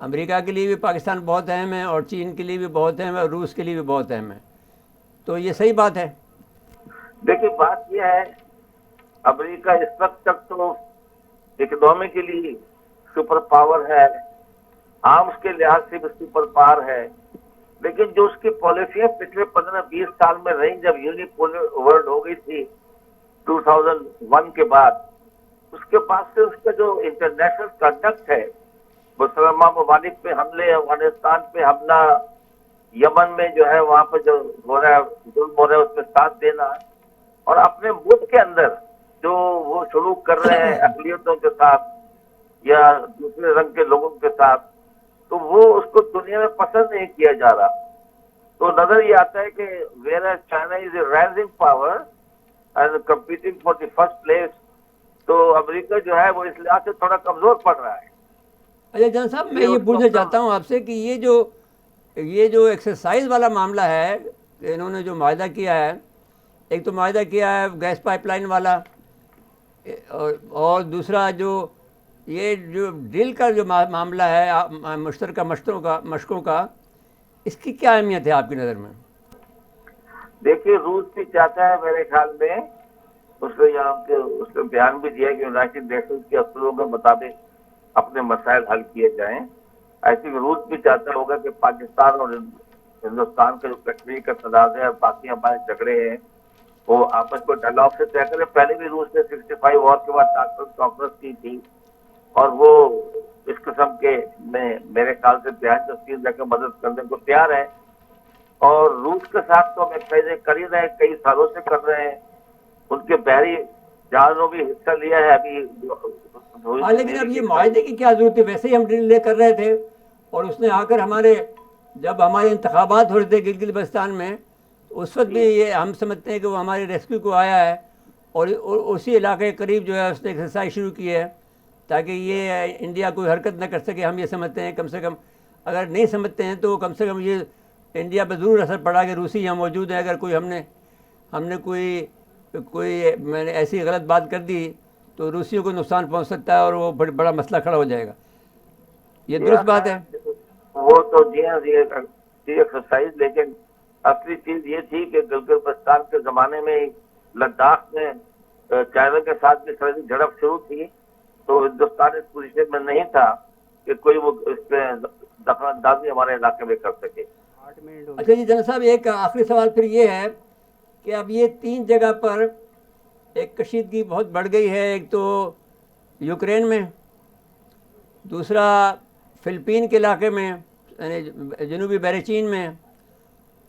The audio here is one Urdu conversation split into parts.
امریکہ کے لیے بھی پاکستان بہت اہم ہے، اور چین کے لیے بھی بہت اہم ہے، اور روس کے لیے بھی بہت اہم ہے. تو یہ صحیح بات ہے. دیکھیے بات یہ ہے، امریکہ اس وقت تک تو اکنامکلی سپر پاور ہے، آرمس کے لحاظ سے بھی سپر پاور ہے، لیکن جو اس کی پالیسیاں پچھلے 15-20 سال میں رہیں، جب یونیپولر ورلڈ ہو گئی تھی 2001 کے بعد، اس کے بعد سے اس کا جو انٹرنیشنل کنڈکٹ ہے، مسلمان ممالک پہ حملے، افغانستان پہ حملہ، یمن میں جو ہے وہاں پہ جو ہو رہا ہے ظلم ہو رہا ہے اس میں ساتھ دینا، اور اپنے ملک کے اندر جو وہ سلوک کر رہے ہیں اقلیتوں کے ساتھ یا دوسرے رنگ کے لوگوں کے ساتھ، تو وہ اس کو دنیا میں پسند نہیں کیا جا رہا. تو نظر یہ آتا ہے کہ where China is a rising power and competing for the first place, تو امریکہ جو ہے وہ اس لحاظ سے تھوڑا کمزور پڑ رہا ہے. اچھا جان صاحب، میں یہ پوچھنا چاہتا ہوں آپ سے کہ یہ جو ایکسرسائز والا معاملہ ہے، انہوں نے جو معاہدہ کیا ہے، ایک تو معاہدہ کیا ہے گیس پائپ لائن والا، اور دوسرا یہ جو ڈرل کا جو معاملہ ہے مشترکہ مشقوں کا، اس کی کیا اہمیت ہے آپ کی نظر میں؟ دیکھیے روس بھی چاہتا ہے میرے خیال میں، اس نے بیان بھی دیا کہ یونائٹڈ نیشنز کے اصولوں کے مطابق اپنے مسائل حل کیے جائیں. آئی تھنک روس بھی چاہتا ہوگا کہ پاکستان اور ہندوستان کا جو کشمیر کا تنازع اور باقی ہمارے جھگڑے ہیں وہ آپس میں ڈائلاگ سے طے کرے. پہلے بھی روس نے 65 وار کے بعد ٹاسک کانفرنس کی تھی، اور وہ اس قسم کے میں میرے خیال سے بیان تشکیل دے کر مدد کرنے کو تیار ہے. اور روس کے ساتھ تو ہم پہلے کر ہی رہے ہیں، کئی سالوں سے کر رہے ہیں. ان کے بحری جہازوں بھی حصہ لیا ہے ابھی. لیکن اب یہ معاہدے کی کیا ضرورت ہے؟ ویسے ہی ہم ڈرل لے کر رہے تھے، اور اس نے آ کر جب ہمارے انتخابات ہو رہے تھے گلگت بلتستان میں، اس وقت بھی یہ ہم سمجھتے ہیں کہ وہ ہمارے ریسکیو کو آیا ہے، اور اسی علاقے کے قریب جو ہے اس نے ایکسرسائز شروع کی ہے تاکہ یہ انڈیا کوئی حرکت نہ کر سکے. ہم یہ سمجھتے ہیں، کم سے کم اگر نہیں سمجھتے ہیں تو کم سے کم یہ انڈیا پہ ضرور اثر پڑا کہ روسی یہاں موجود ہیں. اگر کوئی ہم نے کوئی میں نے ایسی غلط بات کر دی تو روسیوں کو نقصان پہنچ سکتا ہے، اور وہ بڑا مسئلہ کھڑا ہو جائے گا. یہ درست بات ہے. وہ تو جی ہاں ایکسرسائز، لیکن اصلی چیز یہ تھی کہ گلگت بلتستان کے زمانے میں لداخ میں چائنا کے ساتھ بھی سرحدی جھڑپ شروع تھی، تو ہندوستان اس پوزیشن میں نہیں تھا کہ کوئی وہ اس پہ دخل اندازی ہمارے علاقے میں کر سکے. اچھا جی جنرل صاحب، ایک آخری سوال پھر یہ ہے کہ اب یہ 3 جگہ پر ایک کشیدگی بہت بڑھ گئی ہے. ایک تو یوکرین میں، دوسرا فلپین کے علاقے میں یعنی جنوبی بحر چین میں،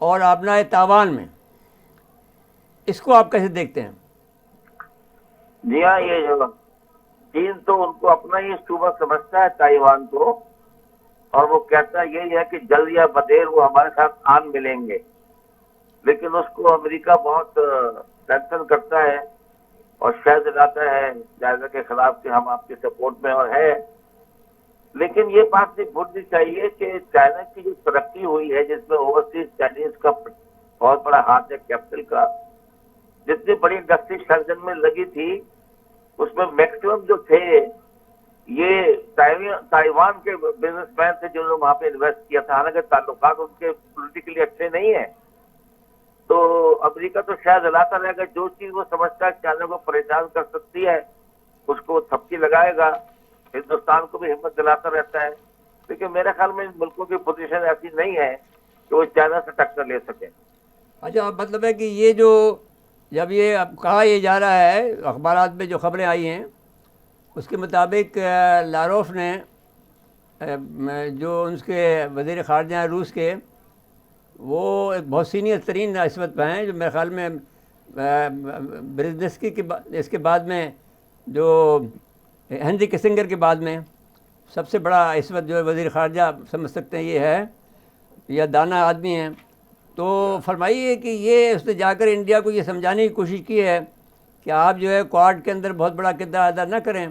اور آبنائے تائوان میں. اس کو آپ کیسے دیکھتے ہیں؟ جی ہاں، یہ جو چین تو ان کو اپنا ہی صوبہ سمجھتا ہے تائیوان کو، اور وہ کہتا یہی ہے کہ جلد یا بدیر وہ ہمارے ساتھ آن ملیں گے. لیکن اس کو امریکہ بہت ٹینشن کرتا ہے اور شہ دلاتا ہے جائزہ کے خلاف کہ ہم آپ کی سپورٹ میں اور ہے. لیکن یہ بات نہیں بھولنی چاہیے کہ چائنا کی جو ترقی ہوئی ہے، جس میں اوورسیز چائنیز کا بہت بڑا ہاتھ ہے کیپٹل کا، جتنی بڑی انڈسٹری سرجن میں لگی تھی اس میں میکسیمم جو تھے یہ تائیوان کے بزنس مین تھے جنہوں نے وہاں پہ انویسٹ کیا تھا. حالانکہ تعلقات ان کے پولیٹیکلی اچھے نہیں ہیں. تو امریکہ تو شاید دلاتا رہے گا، جو چیز وہ سمجھتا ہے چائنا کو پریشان کر سکتی ہے اس کو تھپکی لگائے گا. ہندوستان کو بھی ہمت دلاتا رہتا ہے، لیکن میرے خیال میں ان ملکوں کی پوزیشن ایسی نہیں ہے کہ وہ چائنا سے ٹکر لے سکیں. اچھا، مطلب ہے کہ یہ جب یہ اب کہا یہ جا رہا ہے، اخبارات میں جو خبریں آئی ہیں اس کے مطابق لاروف نے جو ان کے وزیر خارجہ ہیں روس کے، وہ ایک بہت سینئر ترین اس وقت پہ ہیں، جو میرے خیال میں برزنسکی کے اس کے بعد میں جو ہنری کسنگر کے بعد میں سب سے بڑا اس وقت جو ہے وزیر خارجہ سمجھ سکتے ہیں یہ ہے، یا دانا آدمی ہیں. تو فرمائیے کہ یہ اس نے جا کر انڈیا کو یہ سمجھانے کی کوشش کی ہے کہ آپ جو ہے کوارڈ کے اندر بہت بڑا کردار ادا نہ کریں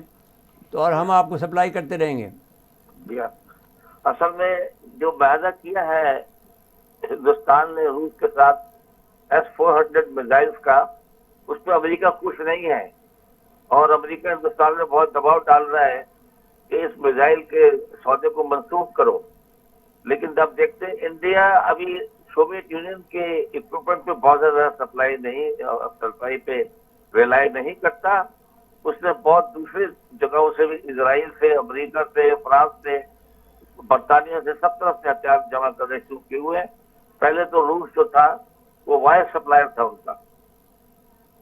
تو اور ہم آپ کو سپلائی کرتے رہیں گے. جی ہاں، اصل میں جو معاہدہ کیا ہے ہندوستان نے روس کے ساتھ S-400 میزائلز کا، اس پہ امریکہ خوش نہیں ہے، اور امریکہ ہندوستان میں بہت دباؤ ڈال رہا ہے کہ اس میزائل کے سودے کو منسوخ کرو، لیکن جب دیکھتے ہیں انڈیا ابھی سوویت یونین کے اکوپمنٹ پہ بہت زیادہ سپلائی پہ ریلائی نہیں کرتا. اس نے بہت دوسری جگہوں سے بھی، اسرائیل سے، امریکہ سے، فرانس سے، برطانیہ سے، سب طرف سے ہتھیار جمع کرنے شروع کیے ہوئے ہیں. پہلے تو روس جو تھا وہ وائس سپلائر تھا ان کا.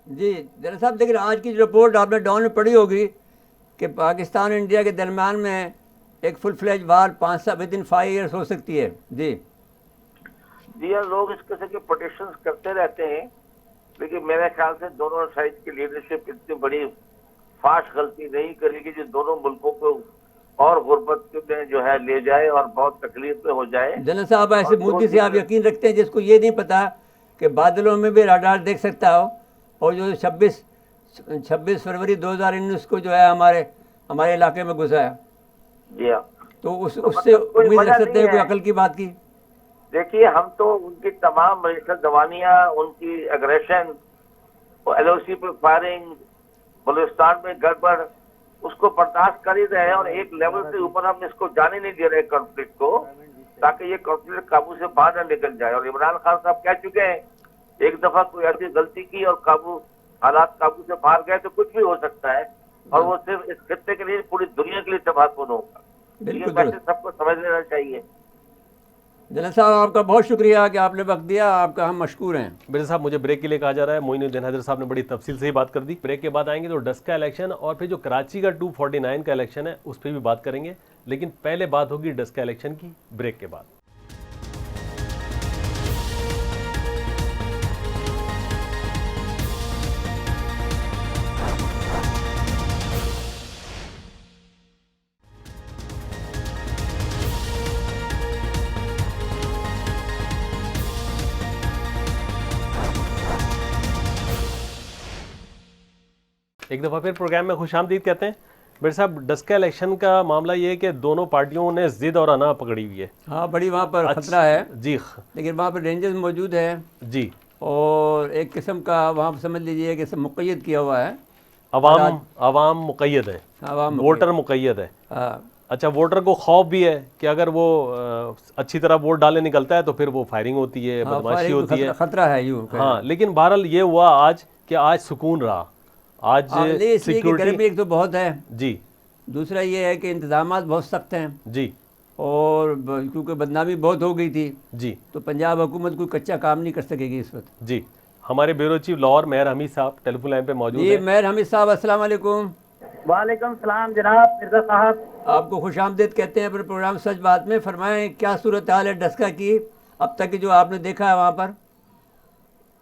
جی جنرل صاحب، لیکن آج کی جو رپورٹ آپ نے ڈاؤن میں پڑھی ہوگی کہ پاکستان اور انڈیا کے درمیان میں ایک فل فلیج وار 5 ایئرس ہو سکتی ہے. جی جی ہاں، لوگ اس قسم کے پٹیشنز کرتے رہتے ہیں، لیکن میرے خیال سے دونوں سائڈ کی لیڈرشپ اتنی بڑی فاش غلطی نہیں کرے گی جو دونوں ملکوں کو اور غربت میں جو ہے لے جائے اور بہت تکلیف میں ہو جائے. جنرل صاحب، ایسے مودی سے آپ یقین رکھتے ہیں جس کو یہ نہیں پتا کہ بادلوں میں بھی راڈار دیکھ سکتا ہو، اور جو 26 فروری 2019 کو جو ہے ہمارے علاقے میں گھسا ہے، جی ہاں، تو اس سے امید رکھ سکتے ہیں کوئی عقل کی بات کی؟ دیکھیے ہم تو ان کی تمام معیشت دوانیاں، ان کی اگریشن، ایل او سی پہ فائرنگ، بلوچستان میں گڑبڑ، اس کو برداشت کر ہی رہے ہیں، اور ایک لیول سے اوپر ہم اس کو جانے نہیں دے رہے کانفلکٹ کو، تاکہ یہ کانفلکٹ قابو سے باہر نہ نکل جائے. اور عمران خان صاحب کہہ چکے ہیں ایک دفعہ کوئی ایسی غلطی کی اور حالات قابو سے باہر گئے تو کچھ بھی ہو سکتا ہے، اور وہ صرف اس خطے کے لیے پوری دنیا کے لیے تباہ کن ہوگا. یہ ویسے سب کو سمجھ لینا چاہیے. جنرل صاحب، آپ کا بہت شکریہ کہ آپ نے وقت دیا، آپ کا ہم مشکور ہیں. مرزا صاحب، مجھے بریک کے لیے کہا جا رہا ہے. معین الدین حیدر صاحب نے بڑی تفصیل سے ہی بات کر دی. بریک کے بعد آئیں گے تو ڈسک کا الیکشن اور پھر جو کراچی کا 249 کا الیکشن ہے اس پہ بھی بات کریں گے، لیکن پہلے بات ہوگی ڈسک کا الیکشن کی. بریک کے بعد. ایک دفعہ پھر پروگرام میں خوش آمدید کہتے ہیں. بیر صاحب، ڈسکا الیکشن کا معاملہ یہ ہے کہ دونوں پارٹیوں نے ضد اور انا پکڑی ہوئی ہے. ہاں، بڑی وہاں پر خطرہ ہے. جی، لیکن وہاں پر رینجرز موجود ہے. جی، اور ایک قسم کا وہاں پر سمجھ لیجیے کہ مقید کیا ہوا ہے. عوام مقید ہے، ووٹر مقید ہے. اچھا، ووٹر کو خوف بھی ہے کہ اگر وہ اچھی طرح ووٹ ڈالنے نکلتا ہے تو پھر وہ فائرنگ ہوتی ہے، بدماشی ہوتی ہے، خطرہ ہے یوں. ہاں، لیکن بہرحال یہ ہوا آج کہ آج سکون رہا. آج گرمی ایک تو بہت ہے، جی، دوسرا یہ ہے کہ انتظامات بہت سخت ہیں، جی، اور کیونکہ بدنامی بہت ہو گئی تھی، جی، تو پنجاب حکومت کوئی کچا کام نہیں کر سکے گی اس وقت. جی. ہمارے بیورو چیف لاہور مہر حمید صاحب ٹیلی فون لائن پہ موجود ہیں. جی مہر حمید صاحب، السلام علیکم. وعلیکم السلام جناب مرزا صاحب. آپ کو خوش آمدید کہتے ہیں اپنے پروگرام سچ بات میں. فرمائیں کیا صورتحال ہے ڈسکا کی اب تک جو آپ نے دیکھا ہے وہاں پر؟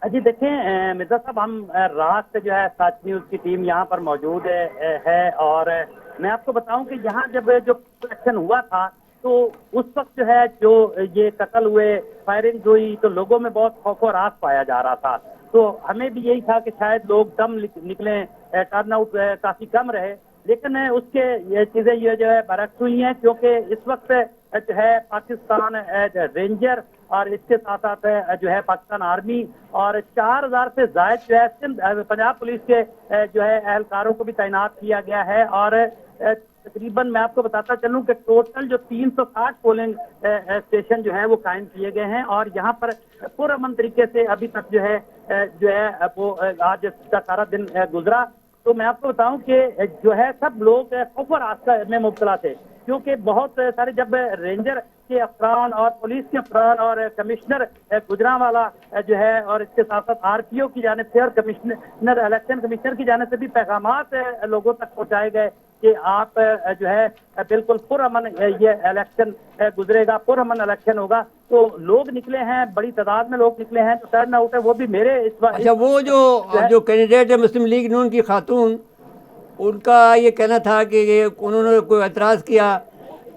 جی دیکھیں مرزا صاحب، ہم رات سے جو ہے سچ نیوز کی ٹیم یہاں پر موجود ہے، اور میں آپ کو بتاؤں کہ یہاں جب جو الیکشن ہوا تھا تو اس وقت جو ہے جو یہ قتل ہوئے، فائرنگ ہوئی، تو لوگوں میں بہت خوف و راز پایا جا رہا تھا. تو ہمیں بھی یہی تھا کہ شاید لوگ کم نکلیں، ٹرن آؤٹ کافی کم رہے، لیکن اس کے یہ چیزیں یہ جو ہے برعکس ہوئی ہیں، کیونکہ اس وقت جو ہے پاکستان رینجر اور اس کے ساتھ ساتھ جو ہے پاکستان آرمی اور 4000 سے زائد جو ہے پنجاب پولیس کے جو ہے اہلکاروں کو بھی تعینات کیا گیا ہے. اور تقریباً میں آپ کو بتاتا چلوں کہ ٹوٹل جو 360 پولنگ اسٹیشن جو ہیں وہ قائم کیے گئے ہیں، اور یہاں پر پرامن طریقے سے ابھی تک جو ہے وہ آج کا سارا دن گزرا. تو میں آپ کو بتاؤں کہ جو ہے سب لوگ خوف و راز میں مبتلا تھے، کیونکہ بہت سارے جب رینجر کے افسران اور پولیس کے افسران اور کمشنر گجرانوالا جو ہے، اور اس کے ساتھ ساتھ آر پی او کی جانب سے اور کمشنر الیکشن کمشنر کی جانب سے بھی پیغامات لوگوں تک پہنچائے گئے کہ آپ جو ہے بالکل پرامن یہ الیکشن گزرے گا، پرامن الیکشن ہوگا. تو لوگ نکلے ہیں، بڑی تعداد میں لوگ نکلے ہیں، جو ٹرن آؤٹ ہے وہ بھی میرے اس وقت. اچھا، وہ جو کینڈیڈیٹ ہے مسلم لیگ نون کی خاتون، ان کا یہ کہنا تھا کہ انہوں نے کوئی اعتراض کیا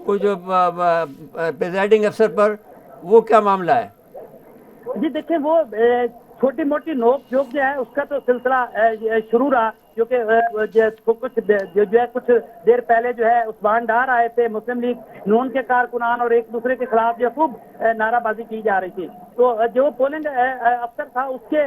کوئی جو پریزائڈنگ افسر پر، وہ کیا معاملہ ہے؟ جی دیکھیں، وہ چھوٹی موٹی نوک جھوک جو ہے اس کا تو سلسلہ شروع رہا، کیونکہ کچھ دیر پہلے جو ہے عثمان ڈار آئے تھے، مسلم لیگ نون کے کارکنان، اور ایک دوسرے کے خلاف جو خوب نعرہ بازی کی جا رہی تھی. تو جو پولنگ افسر تھا اس کے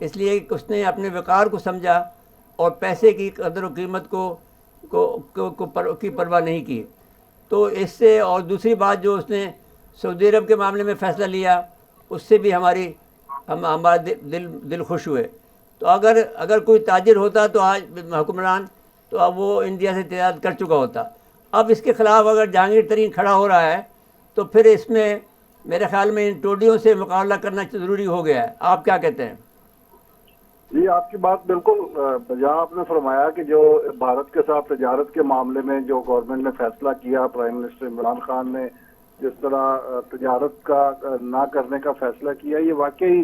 اس لیے کہ اس نے اپنے وقار کو سمجھا اور پیسے کی قدر و قیمت کی پرواہ نہیں کی. تو اس سے، اور دوسری بات جو اس نے سعودی عرب کے معاملے میں فیصلہ لیا، اس سے بھی ہمارا دل خوش ہوئے. تو اگر کوئی تاجر ہوتا تو آج حکمران، تو اب وہ انڈیا سے تجارت کر چکا ہوتا. اب اس کے خلاف اگر جہانگیر ترین کھڑا ہو رہا ہے تو پھر اس میں میرے خیال میں ان ٹوڈیوں سے مقابلہ کرنا ضروری ہو گیا ہے. آپ کیا کہتے ہیں؟ جی، آپ کی بات بالکل جہاں آپ نے فرمایا کہ جو بھارت کے ساتھ تجارت کے معاملے میں جو گورنمنٹ نے فیصلہ کیا، پرائم منسٹر عمران خان نے جس طرح تجارت کا نہ کرنے کا فیصلہ کیا، یہ واقعی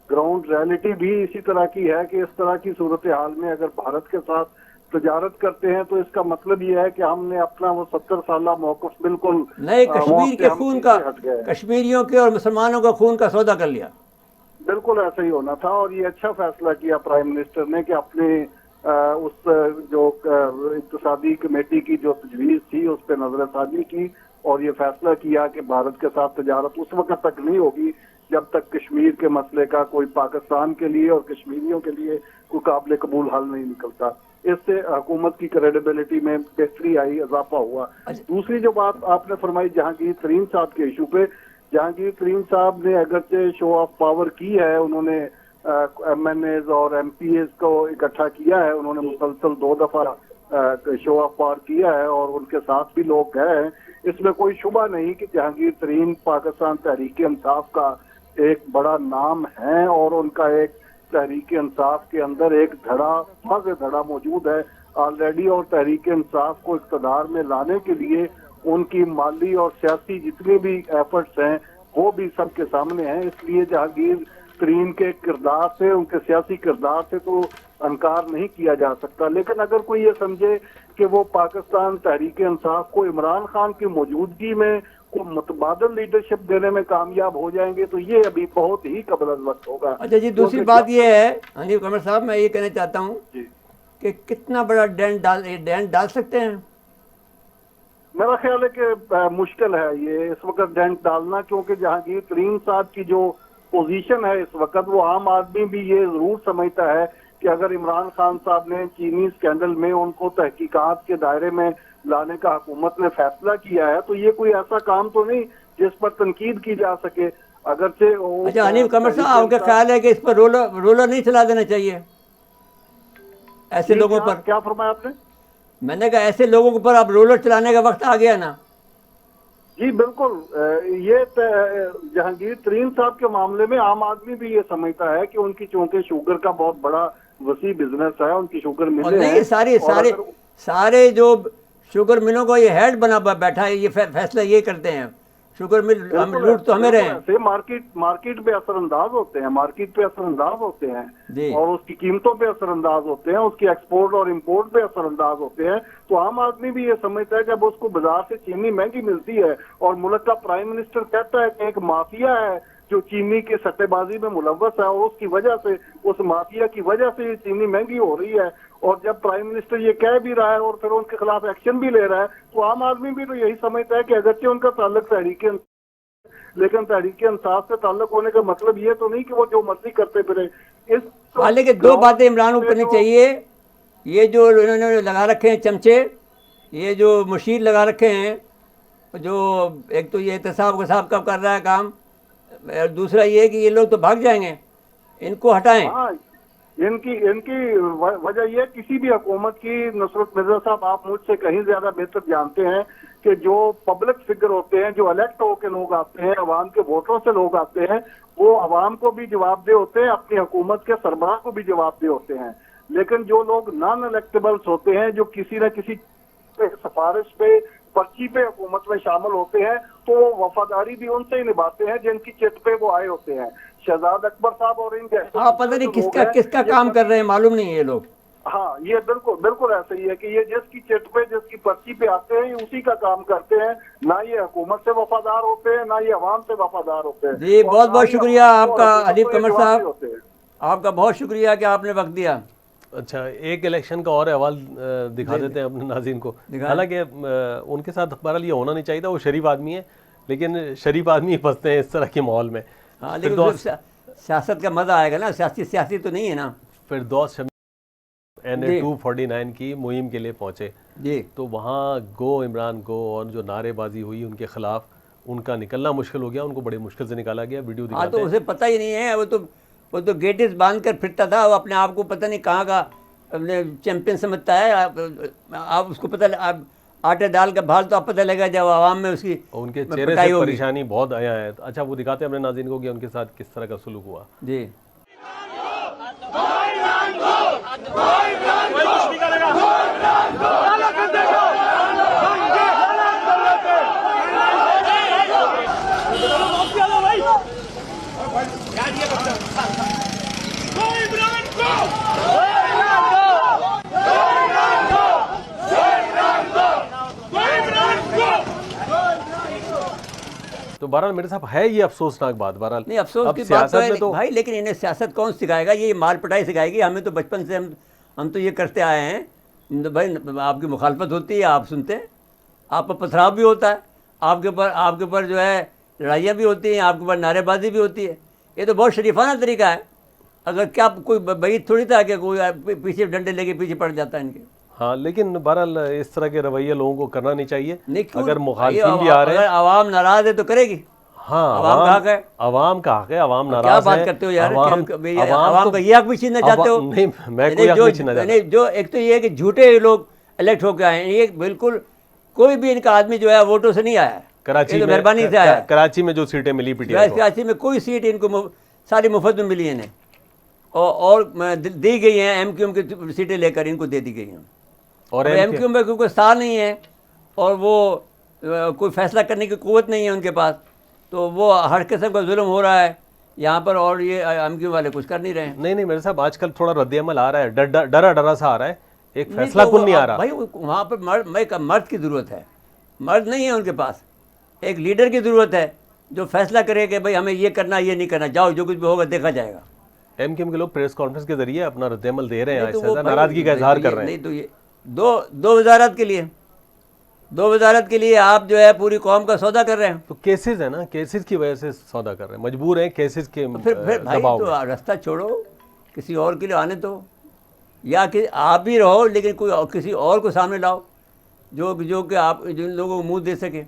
گراؤنڈ ریئلٹی بھی اسی طرح کی ہے کہ اس طرح کی صورتحال میں اگر بھارت کے ساتھ تجارت کرتے ہیں تو اس کا مطلب یہ ہے کہ ہم نے اپنا وہ 70 سالہ موقف بالکل نئے کشمیر کے خون کا، کشمیریوں کے اور مسلمانوں کا خون کا سودا کر لیا. بالکل ایسا ہی ہونا تھا، اور یہ اچھا فیصلہ کیا پرائم منسٹر نے کہ اپنے اس جو اقتصادی کمیٹی کی جو تجویز تھی اس پہ نظر ثانی کی اور یہ فیصلہ کیا کہ بھارت کے ساتھ تجارت اس وقت تک نہیں ہوگی جب تک کشمیر کے مسئلے کا کوئی پاکستان کے لیے اور کشمیریوں کے لیے کوئی قابل قبول حل نہیں نکلتا. اس سے حکومت کی کریڈیبلٹی میں بہتری آئی، اضافہ ہوا. دوسری جو بات آپ نے فرمائی جہانگیر ترین صاحب کے ایشو پہ، جہانگیر ترین صاحب نے اگرچہ شو آف پاور کی ہے، انہوں نے ایم این ایز اور ایم پی ایز کو اکٹھا کیا ہے، انہوں نے مسلسل 2 دفعہ شو آف پاور کیا ہے اور ان کے ساتھ بھی لوگ گئے ہیں. اس میں کوئی شبہ نہیں کہ جہانگیر ترین پاکستان تحریک انصاف کا ایک بڑا نام ہے اور ان کا ایک تحریک انصاف کے اندر ایک دھڑا موجود ہے آلریڈی، اور تحریک انصاف کو اقتدار میں لانے کے لیے ان کی مالی اور سیاسی جتنے بھی ایفرٹس ہیں وہ بھی سب کے سامنے ہیں. اس لیے جہانگیر ترین کے کردار سے، ان کے سیاسی کردار سے تو انکار نہیں کیا جا سکتا. لیکن اگر کوئی یہ سمجھے کہ وہ پاکستان تحریک انصاف کو عمران خان کی موجودگی میں کو متبادل لیڈرشپ دینے میں کامیاب ہو جائیں گے تو یہ ابھی بہت ہی قبل از وقت ہوگا. اچھا جی، دوسری بات یہ ہے حنیف قمر صاحب، میں یہ کہنا چاہتا ہوں کہ کتنا بڑا ڈینٹ ڈال سکتے ہیں؟ میرا خیال ہے کہ مشکل ہے یہ اس وقت ڈینٹ ڈالنا، کیونکہ جہانگیر ترین صاحب کی جو پوزیشن ہے اس وقت، وہ عام آدمی بھی یہ ضرور سمجھتا ہے کہ اگر عمران خان صاحب نے چینی اسکینڈل میں ان کو تحقیقات کے دائرے میں لانے کا حکومت نے فیصلہ کیا ہے تو یہ کوئی ایسا کام تو نہیں جس پر تنقید کی جا سکے. اگرچہ اچھا حنیف قمر صاحب، آپ کا خیال ہے کہ اس پر رولر نہیں چلا دینا چاہیے ایسے لوگوں پر؟ کیا فرمایا آپ نے؟ میں نے کہا ایسے لوگوں پر اب رولر چلانے کا وقت آ گیا نا. جی بالکل، یہ جہانگیر ترین صاحب کے معاملے میں عام آدمی بھی یہ سمجھتا ہے کہ ان کی چونکہ شوگر کا بہت بڑا وسیع بزنس ہے، ان کی شوگر ملیں ہیں، سارے جو شوگر ملوں کو یہ ہیڈ بنا بیٹھا ہے، یہ فیصلہ یہ کرتے ہیں. شوگر مل لوٹ تو ہمیں رہے ہیں، مارکیٹ پہ اثر انداز ہوتے ہیں، مارکیٹ پہ اثر انداز ہوتے ہیں اور اس کی قیمتوں پہ اثر انداز ہوتے ہیں، اس کی ایکسپورٹ اور امپورٹ پہ اثر انداز ہوتے ہیں. تو عام آدمی بھی یہ سمجھتا ہے کہ اب اس کو بازار سے چینی مہنگی ملتی ہے اور ملک کا پرائم منسٹر کہتا ہے کہ ایک مافیا ہے جو چینی کے سٹے بازی میں ملوث ہے اور اس کی وجہ سے، اس مافیا کی وجہ سے یہ چینی مہنگی ہو رہی ہے. اور جب پرائم منسٹر یہ کہہ بھی رہا ہے اور پھر ان کے خلاف ایکشن بھی لے رہا ہے تو عام آدمی بھی تو یہی سمجھتا ہے کہ اگرچہ ان کا تعلق تحریک لیکن تحریک انصاف سے تعلق ہونے کا مطلب یہ تو نہیں کہ وہ جو مرضی کرتے پھرے. لیکن 2 باتیں عمران کو کرنی چاہیے. یہ جو انہوں نے لگا رکھے ہیں چمچے، یہ جو مشیر لگا رکھے ہیں، جو ایک تو یہ احتساب وصاب کب کر رہا ہے کام، اور دوسرا یہ کہ یہ لوگ تو بھاگ جائیں گے، ان کو ہٹائیں. ان کی وجہ یہ کسی بھی حکومت کی، نصرت مرزا صاحب آپ مجھ سے کہیں زیادہ بہتر جانتے ہیں کہ جو پبلک فگر ہوتے ہیں، جو الیکٹ ہو کے لوگ آتے ہیں، عوام کے ووٹروں سے لوگ آتے ہیں، وہ عوام کو بھی جواب دہ ہوتے ہیں، اپنی حکومت کے سربراہ کو بھی جواب دہ ہوتے ہیں. لیکن جو لوگ نان الیکٹیبلز ہوتے ہیں، جو کسی نہ کسی سفارش پہ، پرچی پہ حکومت میں شامل ہوتے ہیں، تو وہ وفاداری بھی ان سے ہی نبھاتے ہیں جن کی چٹ پہ وہ آئے ہوتے ہیں. شہزاد اکبر صاحب اور ان کے پتہ نہیں کس کا کام کر رہے ہیں، معلوم نہیں ہے یہ لوگ. ہاں، یہ بالکل ایسا ہی ہے کہ یہ جس کی چٹ پہ، جس کی پرچی پہ آتے ہیں، اسی کا کام کرتے ہیں. نہ یہ حکومت سے وفادار ہوتے ہیں، نہ یہ عوام سے وفادار ہوتے ہیں. جی بہت بہت شکریہ آپ کا حنیف قمر صاحب، آپ کا بہت شکریہ کہ آپ نے وقت دیا. اچھا، ایک الیکشن کا اور احوال دکھا دیتے ہیں اپنے ناظرین کو. حالانکہ ان کے ساتھ بہرحال یہ ہونا نہیں چاہیے تھا، وہ شریف آدمی ہیں لیکن شریف آدمی پھنستے ہیں اس طرح کے ماحول میں. ہاں لیکن سیاست کا مزہ آئے گا نا, سیاسی تو نہیں ہے نا. فردوس شمی NA 249 کی مہم کے لیے پہنچے جی, تو وہاں گو عمران گو اور جو نعرے بازی ہوئی ان کے خلاف, ان کا نکلنا مشکل ہو گیا, ان کو بڑے مشکل سے نکالا گیا. ویڈیو ہاں دکھاتے تو اسے پتہ ہی نہیں ہے, وہ تو گیٹس باندھ کر پھرتا تھا, وہ اپنے آپ کو پتہ نہیں کہاں کا چیمپئن سمجھتا ہے. آپ اس کو پتہ, آپ آٹے ڈال کا بھال تو آپ پتہ لگا جب عوام میں اس کی ان کے چہرے سے پریشانی بہت آیا ہے. اچھا وہ دکھاتے ہیں اپنے ناظرین کو کہ ان کے ساتھ کس طرح کا سلوک ہوا. جی. تو بہرحال میرے صاحب ہے یہ افسوسناک بات. بہرحال نہیں افسوس اب کی بات سیاست تو ہے میں تو بھائی, لیکن انہیں سیاست کون سکھائے گا؟ یہ مال پٹائی سکھائے گی ہمیں. تو بچپن سے ہم تو یہ کرتے آئے ہیں بھائی. آپ کی مخالفت ہوتی ہے, آپ سنتے ہیں, آپ پر پتھراؤ بھی ہوتا ہے, آپ کے اوپر جو ہے لڑائیاں بھی ہوتی ہیں, آپ کے اوپر نعرے بازی بھی ہوتی ہے. یہ تو بہت شریفانہ طریقہ ہے. اگر کیا کوئی بعید تھوڑی تھا کہ کوئی پیچھے ڈنڈے لے کے پیچھے پڑ جاتا ہے ان کے. ہاں لیکن بہرحال اس طرح کے رویے لوگوں کو کرنا نہیں چاہیے. نہیں کیوں, اگر مخالفین بھی آ رہے اگر ہیں, عوام ناراض ہے تو کرے گی. ہاں عوام کا حق ہے, عوام کا حق ہے, عوام کیا ناراض بات ہے. کرتے ہو یار, عوام عوام کا یہ حق بھی چھیننا چاہتے ہو؟ نہیں میں کوئی حق نہیں چھینا چاہتا. جو ایک تو یہ ہے کہ جھوٹے لوگ الیکٹ ہو کے آئے ہیں, یہ بالکل کوئی بھی ان کا آدمی جو ہے ووٹوں سے نہیں آیا ہے, کراچی یہ تو میں مہربانی سے آیا ہے. کراچی میں جو سیٹیں ملی پی ٹی آئی کو, کراچی میں کوئی سیٹ ان کو ساری مفت میں ملی انہیں, اور دی گئی ہیں ایم کیو ایم کی سیٹیں لے کر ان کو دے دی گئی ہیں. اور ایم کیو ایم میں کوئی سال نہیں ہے اور وہ کوئی فیصلہ کرنے کی قوت نہیں ہے ان کے پاس, تو وہ ہر قسم کا ظلم ہو رہا ہے یہاں پر, اور یہ ایم کیو والے کچھ کر نہیں رہے ہیں. نہیں میرے صاحب آج کل تھوڑا رد عمل آ رہا ہے, ڈرا سا آ رہا ہے, ایک فیصلہ کن نہیں آ رہا بھائی. وہاں پر مرد کی ضرورت ہے, مرد نہیں ہے ان کے پاس. ایک لیڈر کی ضرورت ہے جو فیصلہ کرے کہ بھائی ہمیں یہ کرنا یہ نہیں کرنا, جاؤ جو کچھ بھی ہوگا دیکھا جائے گا. ایم کیو ایم کے لوگ پریس کانفرنس کے ذریعے اپنا رد عمل دے رہے ہیں, ناراضگی کا اظہار کر رہے ہیں. نہیں تو یہ دو وزارت کے لیے آپ جو ہے پوری قوم کا سودا کر رہے ہیں. تو کیسز ہے نا, کیسز کی وجہ سے سودا کر رہے ہیں, مجبور ہیں کیسز کے پھر بھائی تو راستہ چھوڑو, کسی اور کے لیے آنے دو, یا کہ آپ بھی رہو لیکن کوئی کسی اور کو سامنے لاؤ جو کہ آپ جن لوگوں کو منہ دے سکے,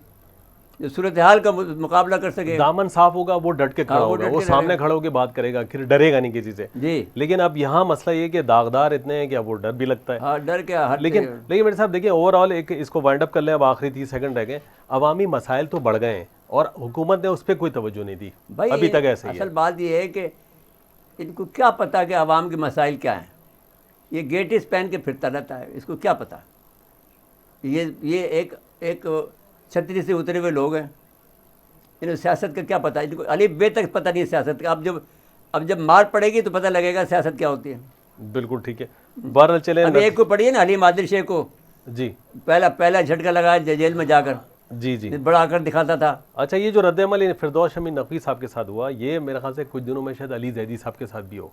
جو صورتحال کا مقابلہ کر سکے. دامن صاف ہوگا, وہ ڈٹ کے کھڑا ہوگا, وہ سامنے کھڑا ہو کے بات کرے گا, پھر ڈرے گا نہیں کسی سے. جی لیکن اب یہاں مسئلہ یہ کہ داغدار اتنے ہیں کہ اب وہ ڈر بھی لگتا ہے. ہاں ڈر کیا, لیکن میرے صاحب دیکھیں اوور آل ایک اس کو وائنڈ اپ کر لیں, اب آخری 30 سیکنڈ رہ گئے. عوامی مسائل تو بڑھ گئے ہیں اور حکومت نے اس پہ کوئی توجہ نہیں دی ابھی تک. ایسے ہی اصل بات یہ ہے کہ ان کو کیا پتا کہ عوام کے مسائل کیا ہیں. یہ گیٹس پہن کے پھرتا رہتا ہے, اس کو کیا پتا. یہ ایک چھتری سے اترے ہوئے لوگ ہیں, انہیں سیاست کا کیا پتا, ان کو الف بے تک پتہ نہیں ہے سیاست کا. اب جب مار پڑے گی تو پتہ لگے گا سیاست کیا ہوتی ہے. بالکل ٹھیک ہے. بہرحال چلیں, اب ایک کو پڑھیے نا, حلیم عادل شیخ کو جی پہلا جھٹکا لگایا جیل میں جا کر, جی بڑا کر دکھاتا تھا. اچھا یہ جو رد عمل فردوس شمی نقوی صاحب کے ساتھ ہوا, یہ میرے خیال سے کچھ دنوں میں شاید علی زیدی صاحب کے ساتھ بھی ہو,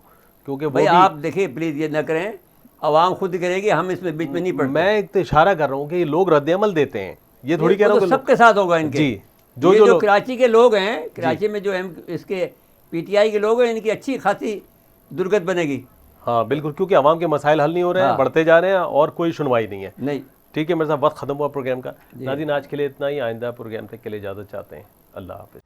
کیونکہ بھائی آپ دیکھیں پلیز یہ نہ کریں, عوام خود کرے گی, ہم اس میں بیچ میں نہیں پڑتے. میں ایک اشارہ کر رہا ہوں کہ یہ لوگ رد عمل دیتے ہیں, یہ تھوڑی کہہ رہا ہوں کہ سب کے ساتھ ہوگا ان کے. جی جو کراچی کے لوگ ہیں, کراچی میں جو اس کے پی ٹی آئی کے لوگ ہیں, ان کی اچھی خاصی درگت بنے گی. ہاں بالکل, کیونکہ عوام کے مسائل حل نہیں ہو رہے ہیں, بڑھتے جا رہے ہیں اور کوئی سنوائی نہیں ہے. نہیں ٹھیک ہے میرے صاحب, وقت ختم ہوا پروگرام کا. ناظرین آج کے لیے اتنا ہی, آئندہ پروگرام تک کے لیے اجازت چاہتے ہیں. اللہ حافظ.